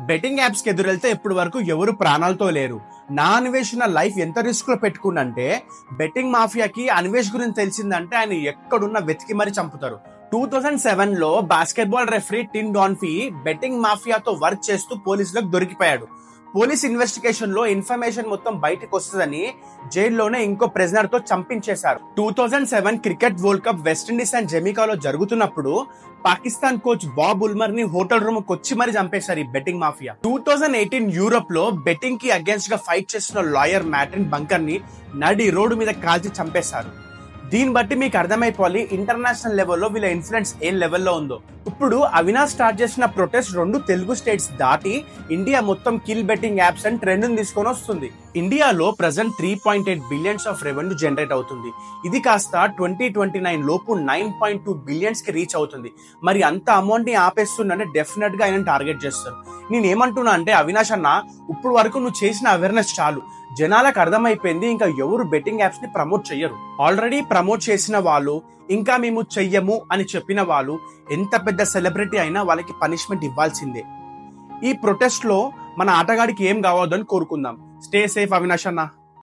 Betting apps కి ఎదురెళ్తే ఇప్పటి వరకు ఎవరు ప్రాణాలతో లేరు. నా అన్వేష్ లైఫ్ ఎంత రిస్క్ లో పెట్టుకుందంటే, బెట్టింగ్ మాఫియాకి అన్వేష్ గురించి తెలిసిందంటే ఆయన ఎక్కడున్నా వెతికి మరీ చంపుతారు. 2007 లో basketball referee Tim Donaghy betting మాఫియాతో వర్క్ చేస్తూ పోలీసులకు దొరికిపోయాడు. పోలీస్ ఇన్వెస్టిగేషన్ లో ఇన్ఫర్మేషన్ మొత్తం బయటకు వస్తుందని జైల్లోనే ఇంకో ప్రిజనర్ తో చంపించేశారు. 2007 cricket world cup West Indies and జమీకాలో జరుగుతున్నప్పుడు పాకిస్తాన్ కోచ్ బాబ్ ఉల్మర్ ని హోటల్ రూమ్ వచ్చి మరీ చంపేశారు ఈ బెట్టింగ్ మాఫియా. 2018 యూరోప్ లో బెట్టింగ్ కి అగేన్స్ట్ గా ఫైట్ చేసిన లాయర్ మ్యాట్రిన్ బంకర్ ని నడి రోడ్డు మీద కాల్చి చంపేశారు. దీన్ని బట్టి మీకు అర్థమైపోవాలి ఇంటర్నేషనల్ లెవెల్లో వీళ్ళ ఇన్ఫ్లుయెన్స్ ఏ లెవెల్లో ఉందో. ఇప్పుడు అవినాష్ స్టార్ట్ చేసిన ప్రొటెస్ట్ 2 తెలుగు స్టేట్స్ దాటి ఇండియా మొత్తం kill betting apps and trend తీసుకొని వస్తుంది. ఇండియాలో present 3.8 billions of revenue generate అవుతుంది. ఇది కాస్త 2029 లోపు 9.2 బిలియన్స్ కి రీచ్ అవుతుంది. మరి అంత అమౌంట్ ని ఆపేస్తుందంటే డెఫినెట్ గా ఆయన టార్గెట్ చేస్తారు. నేనేమంటున్నా అంటే అవినాష్ అన్న, ఇప్పుడు వరకు నువ్వు చేసిన అవేర్నెస్ చాలు. జనాలకు అర్థమైపోయింది ఇంకా ఎవరు బెట్టింగ్ యాప్స్ ని ప్రమోట్ చెయ్యరు. ఆల్రెడీ ప్రమోట్ చేసిన వాళ్ళు, ఇంకా మేము చెయ్యము అని చెప్పిన వాళ్ళు ఎంత పెద్ద సెలబ్రిటీ అయినా వాళ్ళకి పనిష్మెంట్ ఇవ్వాల్సిందే. ఈ ప్రొటెస్ట్ లో మన ఆటగాడికి ఏం కావద్దని కోరుకుందాం. స్టే సేఫ్ అవినాష్ అన్న.